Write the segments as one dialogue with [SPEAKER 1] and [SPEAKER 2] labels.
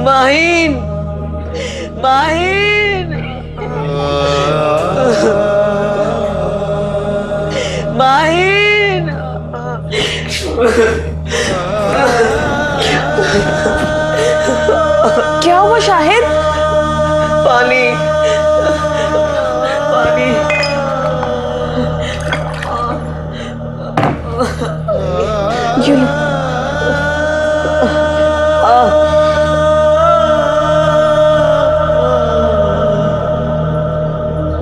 [SPEAKER 1] माहीन, माहीन, माहीन।
[SPEAKER 2] क्या हुआ शाहिद?
[SPEAKER 1] पानी, पानी।
[SPEAKER 2] ये लो।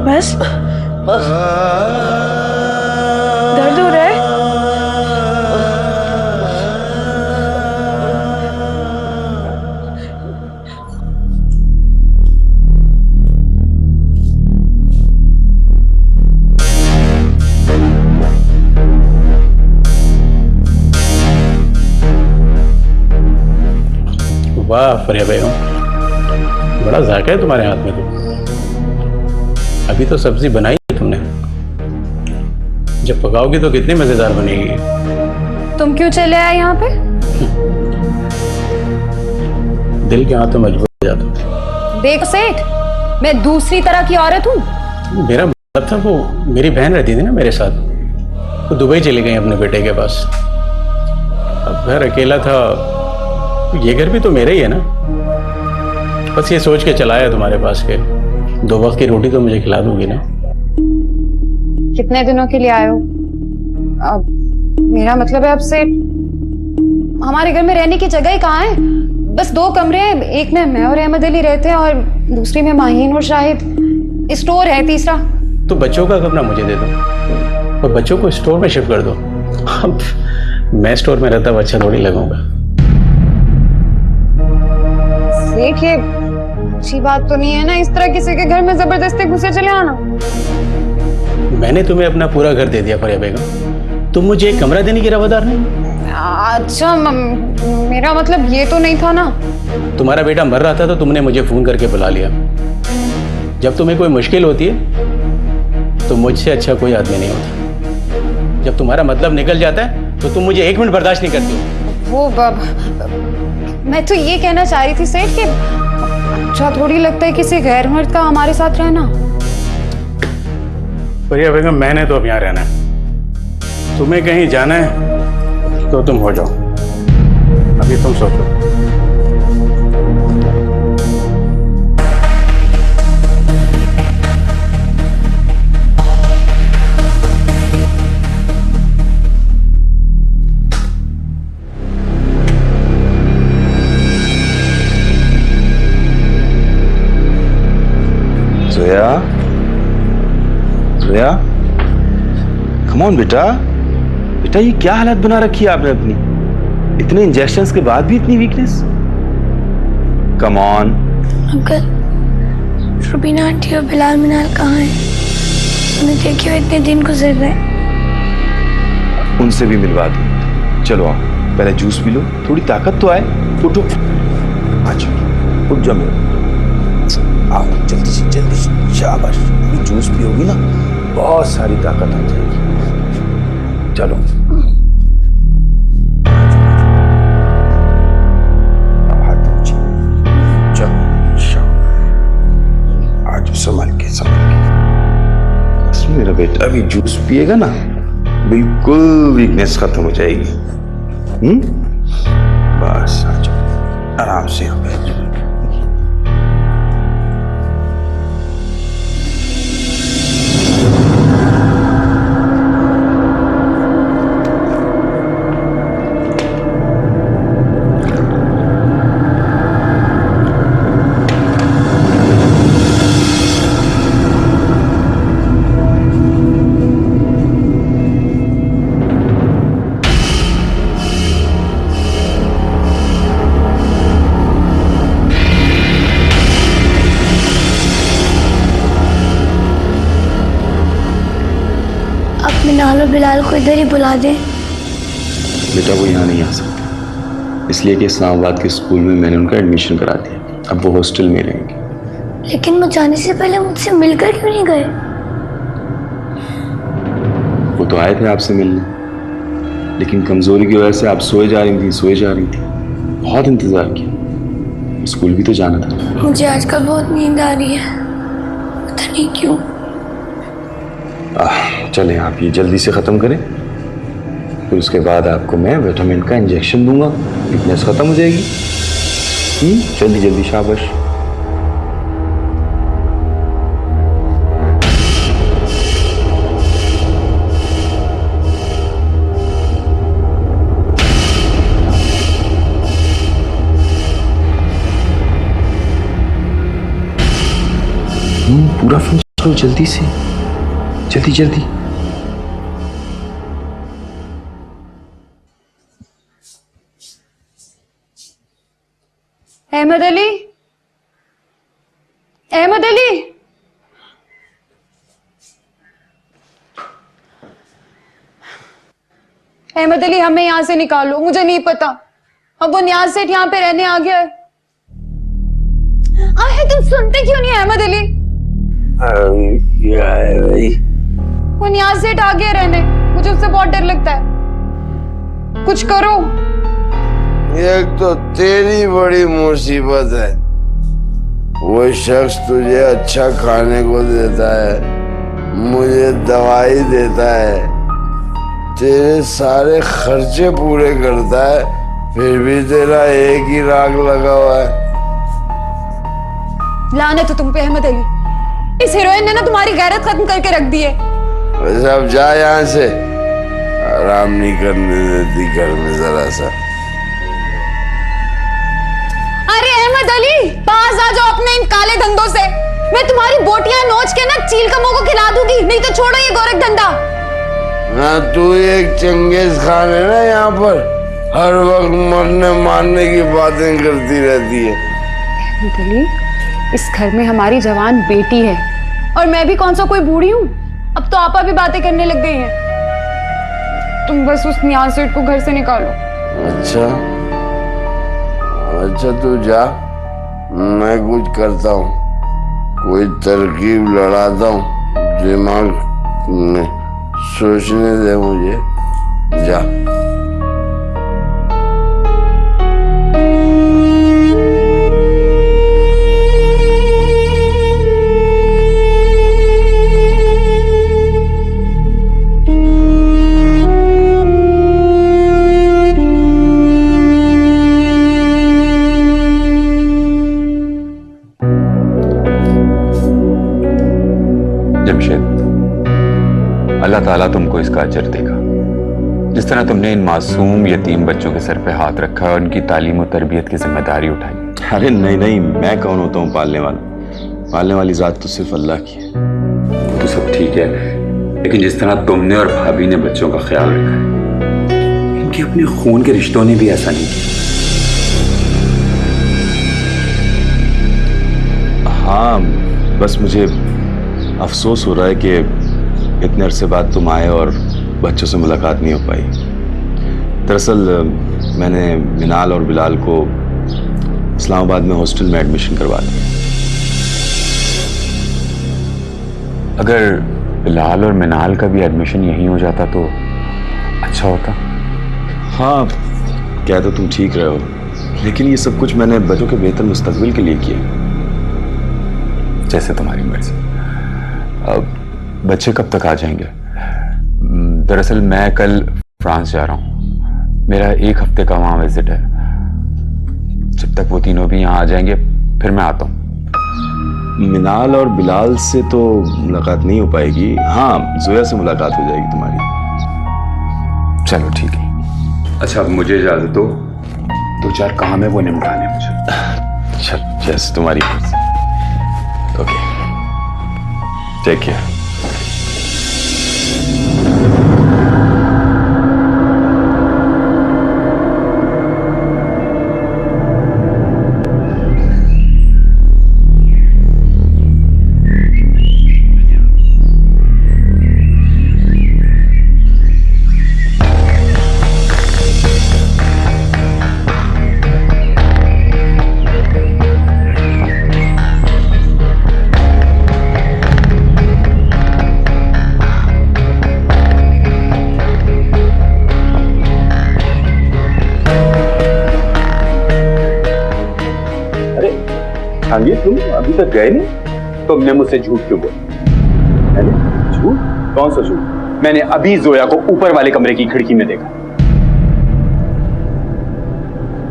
[SPEAKER 2] बस
[SPEAKER 1] बस।
[SPEAKER 2] दर्द हो रहा है?
[SPEAKER 3] वाह फरिया बेगम, बड़ा जायका है तुम्हारे हाथ में तो। अभी तो सब्जी बनाई है तुमने, जब पकाओगी तो कितनी मजेदार बनेगी।
[SPEAKER 2] तुम क्यों चले आए यहाँ पे?
[SPEAKER 3] दिल के हाथ तो मजबूर हो जाता।
[SPEAKER 2] देख सेठ, मैं दूसरी तरह की औरत हूँ।
[SPEAKER 3] मेरा मतलब था, वो मेरी बहन रहती थी ना मेरे साथ, वो दुबई चली गई अपने बेटे के पास। अब घर अकेला था, ये घर भी तो मेरा ही है ना। बस ये सोच के चलाया तुम्हारे पास के 2 वक्त की रोटी तो मुझे खिला दूंगी ना।
[SPEAKER 2] कितने दिनों के लिए आए हो? अब मेरा मतलब है, अब से हमारे घर में रहने की जगह ही कहाँ है? बस 2 कमरे हैं, एक में मैं और अहमद अली रहते हैं और दूसरी में माहीन और शाहिद। स्टोर है तीसरा।
[SPEAKER 3] तो बच्चों का कमरा मुझे दे दो और बच्चों को स्टोर में शिफ्ट कर दो। अब मैं स्टोर में रहता हुआ अच्छा थोड़ी लगूंगा।
[SPEAKER 2] सेठ, ये अच्छी बात तो नहीं है ना, इस तरह किसी के घर में जबरदस्ती घुसे चले आना।
[SPEAKER 3] मैंने तुम्हें अपना पूरा घर दे दिया फरिया बेगम, तुम मुझे एक कमरा देने की रवादार नहीं।
[SPEAKER 2] अच्छा, मेरा मतलब ये तो नहीं था ना।
[SPEAKER 3] तुम्हारा बेटा मर रहा था तो तुमने मुझे फोन करके बुला लिया। जब तुम्हें कोई मुश्किल होती है तो मुझसे अच्छा कोई आदमी नहीं होता। जब तुम्हारा मतलब निकल जाता है तो तुम मुझे 1 मिनट बर्दाश्त नहीं करती हो।
[SPEAKER 2] मैं तो ये कहना चाह रही थी सेठ कि अच्छा थोड़ी लगता है किसी गैर मर्द का हमारे साथ रहना।
[SPEAKER 3] फरिया बेगम, मैंने तो अब यहाँ रहना है, तुम्हें कहीं जाना है तो तुम हो जाओ। अभी तुम सोचो।
[SPEAKER 4] जोया, जोया, कम ऑन बेटा। बेटा ये क्या हालत बना रखी है आपने अपनी? इतने इंजेक्शंस के बाद भी इतनी weakness? Come on.
[SPEAKER 5] Uncle, Rubina aunty और बिलाल मिनाल कहाँ हैं? उन्हें देखिए, इतने दिन गुजर रहे हैं।
[SPEAKER 4] उनसे भी मिलवा दो। चलो आओ, पहले जूस पी लो, थोड़ी ताकत तो आए। उठो, अच्छा उठ जाओ मेरे। आओ जल्दी से जल्दी से, शाबाश। जूस पियोगी ना, बहुत सारी ताकत आ जाएगी। चलो आज संभल के मेरा बेटा भी जूस पिएगा ना, बिल्कुल वीकनेस खत्म हो जाएगी। बस आ जाओ, आराम से हो बैठ।
[SPEAKER 5] बिलाल को इधर ही बुला दे।
[SPEAKER 4] बेटा वो यहाँ नहीं आ सकते, इसलिए कि इस्लामाबाद के स्कूल में मैंने उनका एडमिशन करा दिया। अब वो हॉस्टल में रहेंगे।
[SPEAKER 5] लेकिन वो जाने से पहले मुझसे मिलकर क्यों नहीं गए?
[SPEAKER 4] वो तो आए थे आपसे मिलने, लेकिन कमजोरी की वजह से आप सोए जा रही थी। बहुत इंतजार किया, स्कूल भी तो जाना था।
[SPEAKER 5] मुझे आजकल बहुत नींद आ रही है, पता नहीं क्यों।
[SPEAKER 4] चलें आप ये जल्दी से ख़त्म करें, फिर उसके बाद आपको मैं विटामिन का इंजेक्शन दूंगा, वीकनेस ख़त्म हो जाएगी। जल्दी जल्दी, शाबाश। पूरा फिनिश करो जल्दी से, जल्दी जल्दी।
[SPEAKER 2] अहमद अली, अहमद अली, अहमद अली, हमें यहां से निकालो। मुझे नहीं पता, अब वो नियाज सेठ यहाँ पे रहने आ गया है। तुम सुनते क्यों नहीं अहमद अली?
[SPEAKER 4] क्या है भाई?
[SPEAKER 2] वो नियाज सेठ आ गया रहने, मुझे उससे बहुत डर लगता है। कुछ करो।
[SPEAKER 6] एक तो तेरी बड़ी मुसीबत है, वो शख्स तुझे अच्छा खाने को देता है, मुझे दवाई देता है, तेरे सारे खर्चे पूरे करता है, फिर भी तेरा एक ही राग लगा हुआ है।
[SPEAKER 2] लानत हो तुम पे अहमद अली, इस हीरोइन ने ना तुम्हारी गैरत खत्म करके रख दी है।
[SPEAKER 6] वैसे अब जा यहाँ से, आराम नहीं करने देती घर में जरा सा।
[SPEAKER 2] अरे अहमद अली, पास आ जाओ अपने इन काले धंधों से। मैं तुम्हारी बोटियां नोच के ना चील कमों को खिला दूंगी, नहीं तो छोड़ो ये गोरख धंधा।
[SPEAKER 6] हाँ, तू एक चंगेज खान है ना, यहाँ पर हर वक्त मरने मारने की बातें करती रहती है।
[SPEAKER 2] अहमद अली, इस घर में हमारी जवान बेटी है, और मैं भी कौन सा कोई बूढ़ी हूँ। अब तो आपा भी बातें करने लग गई हैं। तुम बस उस नियाज सेठ को घर से निकालो।
[SPEAKER 6] अच्छा अच्छा, तू जा, मैं कुछ करता हूँ, कोई तरकीब लड़ाता हूँ, दिमाग में सोचने दे मुझे। जा।
[SPEAKER 7] अल्लाह ताला तुमको इसका अजर देगा। जिस तरह तुमने इन मासूम यतीम बच्चों के सर पे हाथ रखा और उनकी तालीम और तरबियत की जिम्मेदारी उठाई।
[SPEAKER 4] अरे नहीं नहीं, मैं कौन होता हूँ पालने वाला? पालने वाली जात तो सिर्फ अल्लाह की है।
[SPEAKER 7] तो सब ठीक है, लेकिन जिस तरह तुमने और भाभी ने बच्चों का ख्याल रखा है, इनके अपने खून के रिश्तों ने भी ऐसा नहीं किया।
[SPEAKER 4] हाँ, बस मुझे अफसोस हो रहा है कि इतने अरसे बाद तुम आए और बच्चों से मुलाकात नहीं हो पाई। दरअसल मैंने मिनाल और बिलाल को इस्लामाबाद में हॉस्टल में एडमिशन करवा दिया।
[SPEAKER 7] अगर बिलाल और मिनाल का भी एडमिशन यहीं हो जाता तो अच्छा होता।
[SPEAKER 4] हाँ, क्या तो तुम ठीक रहे हो, लेकिन ये सब कुछ मैंने बच्चों के बेहतर मुस्तकबिल के लिए किया।
[SPEAKER 7] जैसे तुम्हारी मर्जी। अब बच्चे कब तक आ जाएंगे? दरअसल मैं कल फ्रांस जा रहा हूँ, मेरा 1 हफ्ते का वहाँ विजिट है। जब तक वो तीनों भी यहाँ आ जाएंगे फिर मैं आता हूँ।
[SPEAKER 4] मिनाल और बिलाल से तो मुलाकात नहीं हो पाएगी। हाँ, जोया से मुलाकात हो जाएगी तुम्हारी।
[SPEAKER 7] चलो ठीक है। अच्छा, अब मुझे इजाजत दो, 2-4 काम है वो निपटाने मुझे।
[SPEAKER 4] चल, जैसे तुम्हारी मर्जी। Okay, take care.
[SPEAKER 7] जहांगीर, तुम अभी तक गए नहीं? तुमने मुझसे झूठ क्यों बोला? मैंने झूठ? कौन सा झूठ? मैंने अभी जोया को ऊपर वाले कमरे की खिड़की में देखा।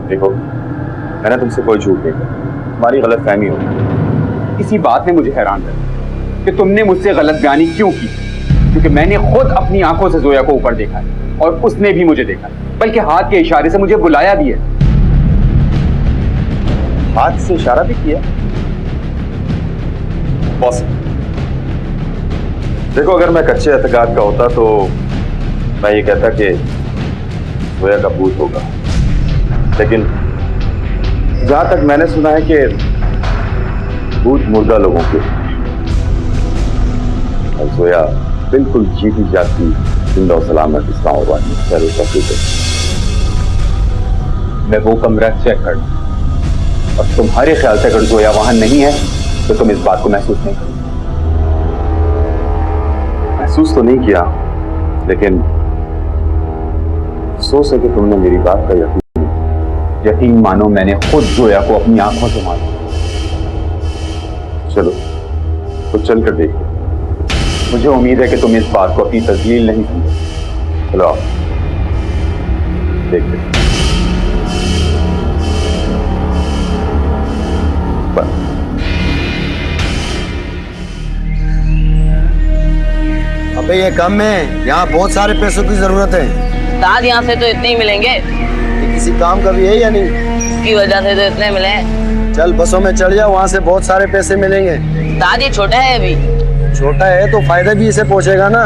[SPEAKER 7] देखो, मैंने तुमसे कोई झूठ नहीं कहा, हमारी गलतफहमी हो गई। इसी बात ने मुझे हैरान कर दिया कि तुमने मुझसे गलतफहमी क्यों की, क्योंकि मैंने खुद अपनी आंखों से जोया को ऊपर देखा है और उसने भी मुझे देखा, बल्कि हाथ के इशारे से मुझे बुलाया भी है। हाथ से इशारा भी किया? बॉस, देखो, अगर मैं कच्चे एतकाद का होता तो मैं ये कहता कि जोया का भूत होगा, लेकिन जहां तक मैंने सुना है कि भूत मुर्दा लोगों के और जोया बिल्कुल जीती जाती जिंदा और सलामत इस्लामाबाद में सैर तफरीह पे। मैं वो कमरा चेक कर लूं और तुम्हारे ख्याल से अगर जोया वहां नहीं है तो तुम इस बात को महसूस नहीं करो। महसूस तो नहीं किया, लेकिन अफसोस है कि तुमने मेरी बात का यकीन मानो मैंने खुद जोया को अपनी आंखों से मारा। चलो तो चलकर देखो, मुझे उम्मीद है कि तुम इस बात को अपनी तस्लील नहीं समझो। चलो आओ देखते।
[SPEAKER 8] अबे ये कम है, यहाँ बहुत सारे पैसों की जरूरत है।
[SPEAKER 1] उस्ताद यहाँ से तो इतने ही मिलेंगे।
[SPEAKER 8] ये किसी काम का भी है या नहीं?
[SPEAKER 1] इसकी वजह से तो इतने मिले हैं।
[SPEAKER 8] चल बसों में चढ़ जा, वहाँ से बहुत सारे पैसे मिलेंगे।
[SPEAKER 1] उस्ताद ये छोटा है अभी।
[SPEAKER 8] छोटा है तो फायदा भी इसे पहुँचेगा ना।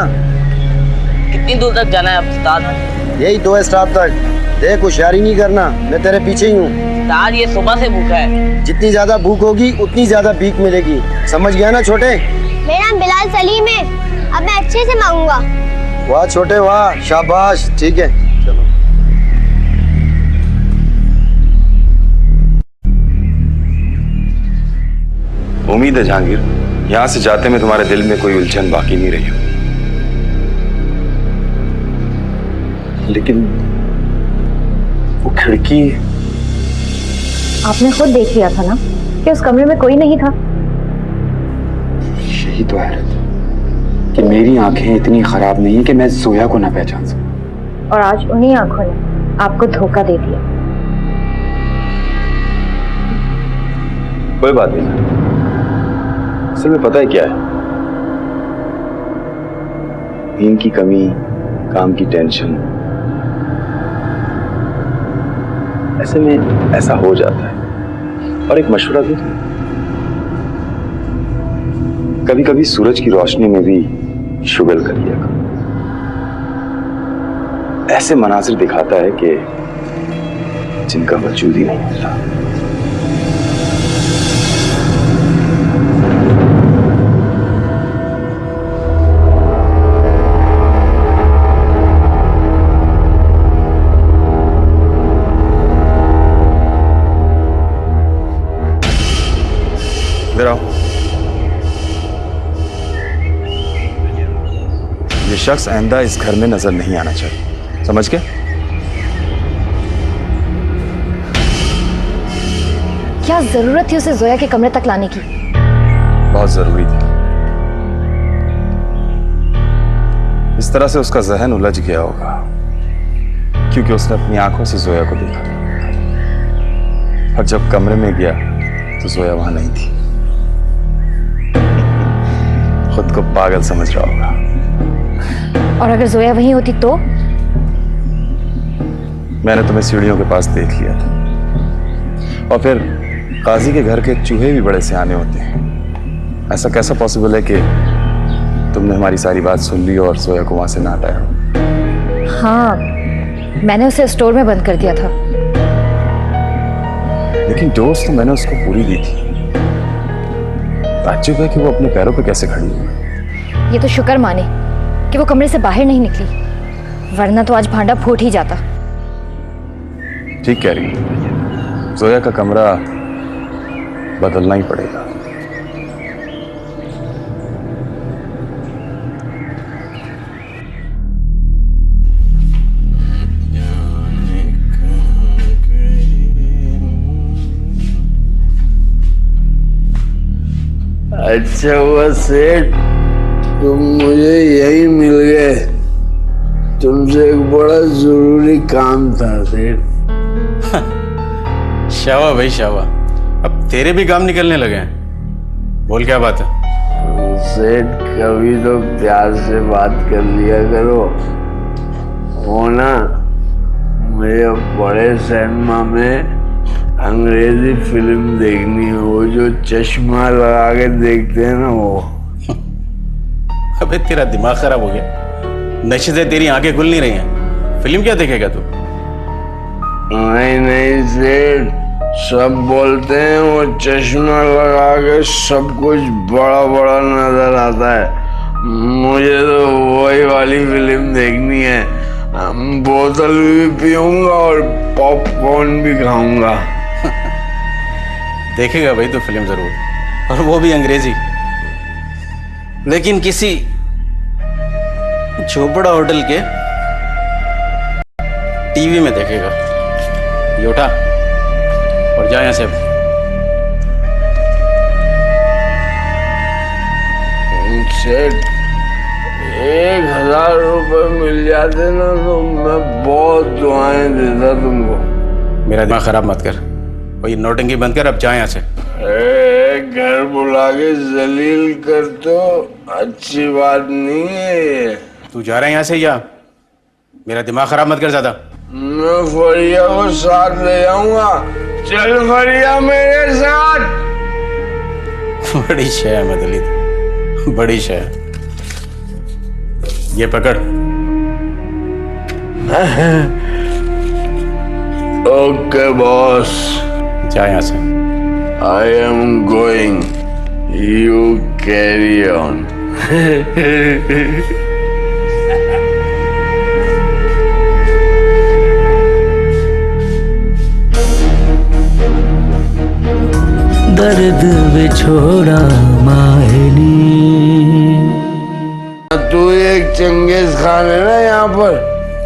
[SPEAKER 1] कितनी दूर तक जाना है उस्ताद?
[SPEAKER 8] यही 2 स्टॉप तक। देख, होशियारी नहीं करना, मैं तेरे पीछे ही हूँ।
[SPEAKER 1] उस्ताद ये सुबह से भूखा है।
[SPEAKER 8] जितनी ज्यादा भूख होगी उतनी ज्यादा भीख मिलेगी, समझ गया ना छोटे?
[SPEAKER 9] मेरा नाम बिलाल सलीम है, अब मैं अच्छे से मांगूंगा।
[SPEAKER 8] वाह छोटे वाह, शाबाश, ठीक है चलो।
[SPEAKER 4] उम्मीद है जहांगीर, यहां से जाते में तुम्हारे दिल में कोई उलझन बाकी नहीं रही हो। लेकिन वो खिड़की,
[SPEAKER 10] आपने खुद देख लिया था ना कि उस कमरे में कोई नहीं था।
[SPEAKER 7] यही तो हैरत कि मेरी आंखें इतनी खराब नहीं है कि मैं जोया को ना पहचान सकूं।
[SPEAKER 10] और आज उन्हीं आंखों ने आपको धोखा दे दिया।
[SPEAKER 4] कोई बात नहीं, असल में पता है क्या है, नींद की कमी, काम की टेंशन, ऐसे में ऐसा हो जाता है। और एक मशवरा भी, कभी कभी सूरज की रोशनी में भी शुगल कर लिया करो। ऐसे मनाजिर दिखाता है कि जिनका वजूद ही नहीं होता। इधर आओ। ये शख्स आइंदा इस घर में नजर नहीं आना चाहिए, समझ गए?
[SPEAKER 10] क्या जरूरत थी उसे जोया के कमरे तक लाने की?
[SPEAKER 4] बहुत जरूरी था। इस तरह से उसका जहन उलझ गया होगा क्योंकि उसने अपनी आंखों से जोया को देखा और जब कमरे में गया तो जोया वहां नहीं थी। खुद को पागल समझ रहा होगा।
[SPEAKER 10] और अगर जोया वहीं होती तो?
[SPEAKER 4] मैंने तुम्हें सीढ़ियों के पास देख लिया था। और फिर काजी के घर के चूहे भी बड़े सियाने होते हैं। ऐसा कैसा पॉसिबल है कि तुमने हमारी सारी बात सुन ली और जोया को वहां से ना हटाया?
[SPEAKER 10] हाँ, मैंने उसे स्टोर में बंद कर दिया था।
[SPEAKER 4] लेकिन डोज तो मैंने उसको पूरी दी थी। ताज्जुब है कि वो अपने पैरों पे कैसे खड़ी हुई।
[SPEAKER 10] ये तो शुक्र माने कि वो कमरे से बाहर नहीं निकली, वरना तो आज भांडा फूट ही जाता।
[SPEAKER 4] ठीक कह रही है, जोया का कमरा बदलना ही पड़ेगा।
[SPEAKER 6] अच्छा हुआ सेठ, तुम मुझे यही मिल गए। तुमसे एक बड़ा जरूरी काम था सेठ।
[SPEAKER 3] शावा भाई शावा, अब तेरे भी काम निकलने लगे हैं। बोल क्या बात है?
[SPEAKER 6] सेठ कभी तो प्यार से बात कर लिया करो। वो ना, मुझे बड़े सिनेमा में अंग्रेजी फिल्म देखनी है, वो जो चश्मा लगा के देखते हैं ना वो।
[SPEAKER 3] अबे तेरा दिमाग खराब हो गया? नशे से तेरी आंखें खुल नहीं रही हैं। फिल्म क्या देखेगा तू?
[SPEAKER 6] नहीं सेठ, सब बोलते हैं वो चश्मा लगा के सब कुछ बड़ा बड़ा नजर आता है। मुझे तो वही वाली फिल्म देखनी है। बोतल भी पीऊंगा और पॉपकॉर्न भी खाऊंगा।
[SPEAKER 3] देखेगा भाई तो फिल्म जरूर, और वो भी अंग्रेजी, लेकिन किसी झोपड़ा होटल के टीवी में देखेगा। ये उठा और जा यहां से।
[SPEAKER 6] सेठ, 1000 रुपए मिल जाते ना तो मैं बहुत दुआएं देता तुमको।
[SPEAKER 3] मेरा दिमाग खराब मत कर, और ये नौटंकी बंद कर, अब जा यहां से।
[SPEAKER 6] घर बुला के जलील कर तो अच्छी बात नहीं है।
[SPEAKER 3] तू जा रहा है यहां से या? मेरा दिमाग खराब मत कर ज्यादा।
[SPEAKER 6] मैं फरिया को साथ ले जाऊंगा। चल फरिया मेरे साथ।
[SPEAKER 3] बड़ी शय है मदली, बड़ी शय। ये पकड़।
[SPEAKER 6] ओके बॉस,
[SPEAKER 3] जा यहां से।
[SPEAKER 6] I am going. You carry on.
[SPEAKER 11] दर्द बिछोड़ा माहिनी।
[SPEAKER 6] तू एक चंगेज खान है ना, यहाँ पर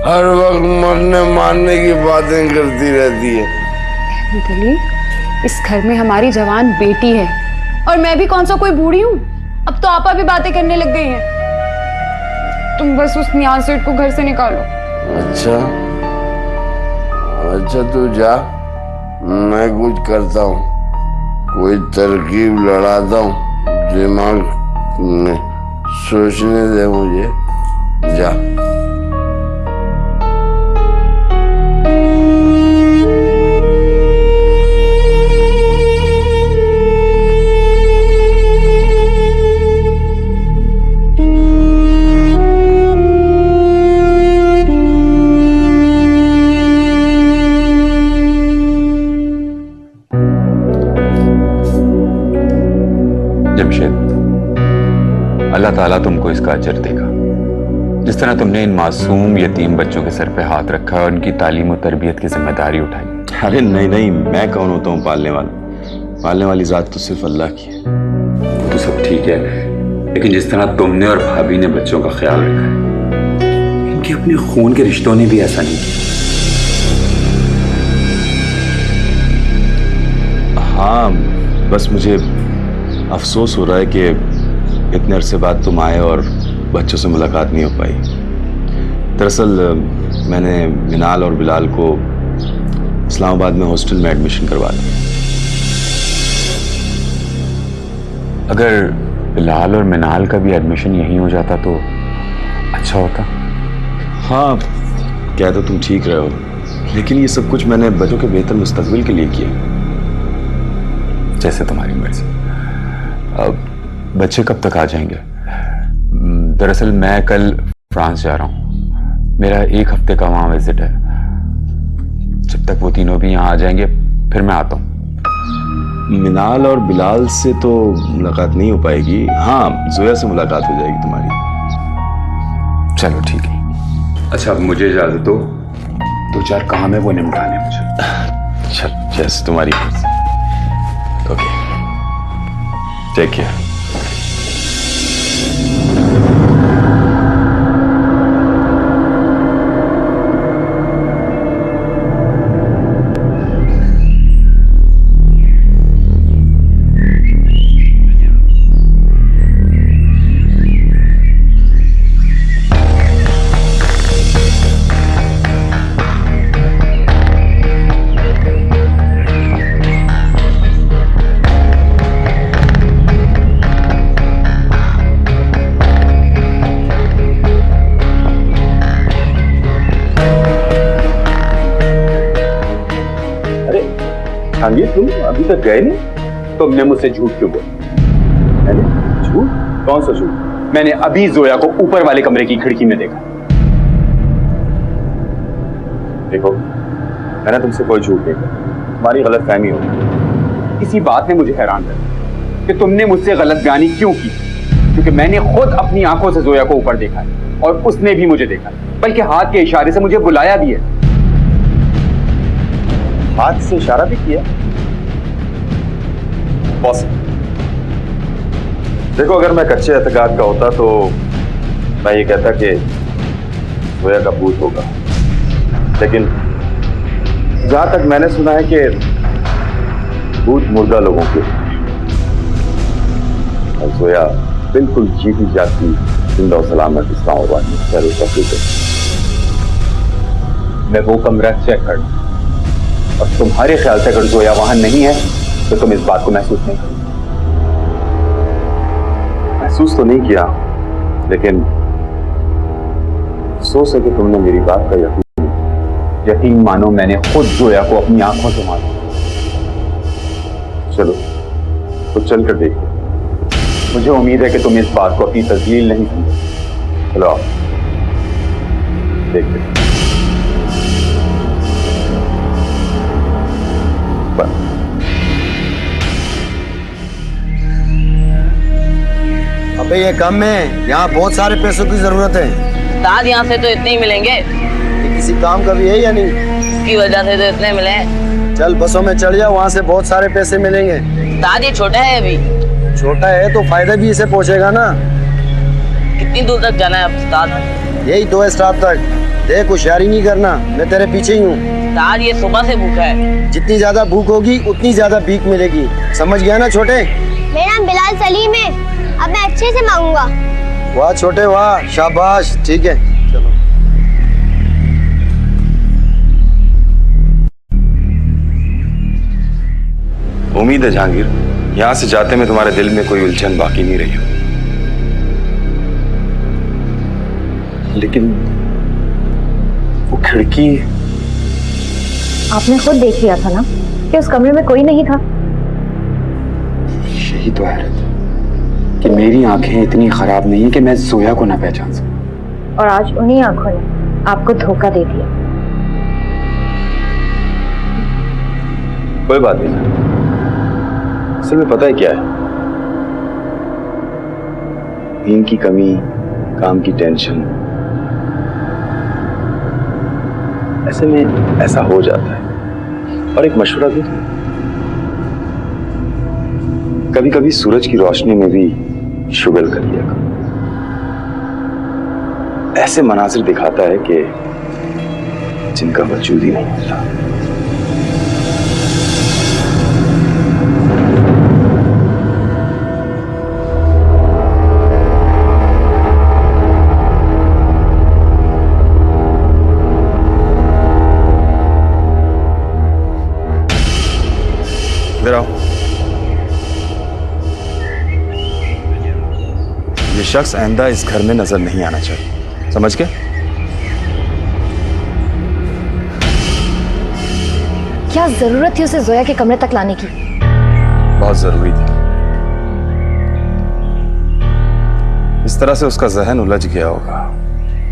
[SPEAKER 6] हर वक्त मरने मारने की बातें करती रहती है।
[SPEAKER 2] दली, इस घर में हमारी जवान बेटी है, और मैं भी कौन सा कोई बूढ़ी हूँ। अब तो आपा भी बातें करने लग गई हैं। तुम बस उस नियाज सेठ को घर से निकालो।
[SPEAKER 6] अच्छा अच्छा, तू जा, मैं कुछ करता हूँ, कोई तरकीब लड़ाता हूँ। दिमाग में सोचने दे मुझे। जा।
[SPEAKER 7] अल्लाह ताला तुमको इसका अजर देगा। जिस तरह तुमने इन मासूम यतीम बच्चों के सर पे हाथ रखा और उनकी तालीम और तरबियत की जिम्मेदारी उठाई।
[SPEAKER 4] अरे नहीं नहीं, मैं कौन होता हूँ पालने वाला? पालने वाली जात तो सिर्फ अल्लाह की है।
[SPEAKER 7] वो तो सब ठीक है, लेकिन जिस तरह तुमने और भाभी ने बच्चों का ख्याल रखा है, इनके अपने खून के रिश्तों ने भी ऐसा नहीं किया।
[SPEAKER 4] हाँ, बस मुझे अफसोस हो रहा है कि इतने अरसे बाद तुम आए और बच्चों से मुलाकात नहीं हो पाई। दरअसल मैंने मिनाल और बिलाल को इस्लामाबाद में हॉस्टल में एडमिशन करवा दिया।
[SPEAKER 7] अगर बिलाल और मिनाल का भी एडमिशन यहीं हो जाता तो अच्छा होता।
[SPEAKER 4] हाँ, क्या तो तुम ठीक रहे हो, लेकिन ये सब कुछ मैंने बच्चों के बेहतर मुस्तकबिल के लिए किया।
[SPEAKER 7] जैसे तुम्हारी मर्जी। अब बच्चे कब तक आ जाएंगे? दरअसल मैं कल फ्रांस जा रहा हूँ। मेरा 1 हफ्ते का वहाँ विजिट है। जब तक वो तीनों भी यहाँ आ जाएंगे फिर मैं आता हूँ।
[SPEAKER 4] मिनाल और बिलाल से तो मुलाकात नहीं हो पाएगी। हाँ, जोया से मुलाकात हो जाएगी तुम्हारी।
[SPEAKER 7] चलो ठीक है। अच्छा, अब मुझे इजाजत दो, 2-4 काम है वो निपटाने मुझे।
[SPEAKER 4] चल, जैसे तुम्हारी। Okay, take care.
[SPEAKER 7] जहांगीर, तुम अभी तक गए नहीं? तुमने मुझसे झूठ क्यों बोला? मैंने झूठ? कौन सा झूठ? मैंने अभी जोया को ऊपर वाले कमरे की खिड़की में देखा। देखो, मैंने तुमसे कोई झूठ नहीं कहा, तुम्हारी गलतफहमी होगी। इसी बात ने मुझे हैरान कर दिया कि तुमने मुझसे गलतफहमी क्यों की, क्योंकि मैंने खुद अपनी आंखों से जोया को ऊपर देखा है और उसने भी मुझे देखा, बल्कि हाथ के इशारे से मुझे बुलाया भी है। हाथ से इशारा भी किया? बॉस, देखो, अगर मैं कच्चे एतकाद का होता तो मैं ये कहता कि जोया का भूत होगा, लेकिन जहां तक मैंने सुना है कि भूत मुर्दा लोगों के और जोया बिल्कुल जीती जाती जिंदा और सलामत इस्लामाबाद में। मैं वो कमरा चेक करना, और तुम्हारे ख्याल से अगर जोया वहां नहीं है तो तुम इस बात को महसूस नहीं करो। महसूस तो नहीं किया, लेकिन अफसोस है कि तुमने मेरी बात का यकीन मानो मैंने खुद जोया को अपनी आंखों से मारा। चलो तो चल कर देखिए, मुझे उम्मीद है कि तुम इस बात को अपनी तस्लील नहीं समझो। चलो आओ देखते।
[SPEAKER 8] अबे ये कम है, यहाँ बहुत सारे पैसों की जरूरत है।
[SPEAKER 1] उस्ताद यहाँ से तो इतने ही मिलेंगे।
[SPEAKER 8] ये किसी काम का भी है या नहीं?
[SPEAKER 1] इसकी वजह से तो इतने मिले हैं।
[SPEAKER 8] चल बसों में चढ़ जा, वहाँ से बहुत सारे पैसे मिलेंगे।
[SPEAKER 1] उस्ताद ये छोटा है अभी।
[SPEAKER 8] छोटा है तो फायदा भी इसे पहुँचेगा ना।
[SPEAKER 1] कितनी दूर तक जाना है उस्ताद?
[SPEAKER 8] यही 2 स्टॉप तक। देख, होशियारी नहीं करना, मैं तेरे पीछे ही हूँ।
[SPEAKER 1] उस्ताद ये सुबह से भूखा है।
[SPEAKER 8] जितनी ज्यादा भूख होगी उतनी ज्यादा भीख मिलेगी, समझ गया ना छोटे?
[SPEAKER 9] मेरा नाम बिलाल सलीम है, अब मैं अच्छे से मांगूंगा।
[SPEAKER 8] वाह छोटे वाह, शाबाश, ठीक है चलो।
[SPEAKER 4] उम्मीद है जहांगीर, यहाँ से जाते में तुम्हारे दिल में कोई उलझन बाकी नहीं रही हो। लेकिन वो खिड़की,
[SPEAKER 10] आपने खुद देख लिया था ना कि उस कमरे में कोई नहीं था।
[SPEAKER 7] यही तो हैरत कि मेरी आंखें इतनी खराब नहीं कि मैं जोया को ना पहचान सकूं।
[SPEAKER 10] और आज उन्हीं आंखों ने आपको धोखा दे दिया।
[SPEAKER 4] कोई बात नहीं, असल में पता है क्या है, नींद की कमी, काम की टेंशन, ऐसे में ऐसा हो जाता है। और एक मशवरा दूं, कभी कभी सूरज की रोशनी में भी शुगल कर लिया करो। ऐसे मनाजिर दिखाता है कि जिनका वजूद ही नहीं होता। इधर आओ। ये शख्स आइंदा इस घर में नजर नहीं आना चाहिए, समझ गए?
[SPEAKER 10] क्या जरूरत थी उसे जोया के कमरे तक लाने की?
[SPEAKER 4] बहुत जरूरी थी। इस तरह से उसका जहन उलझ गया होगा।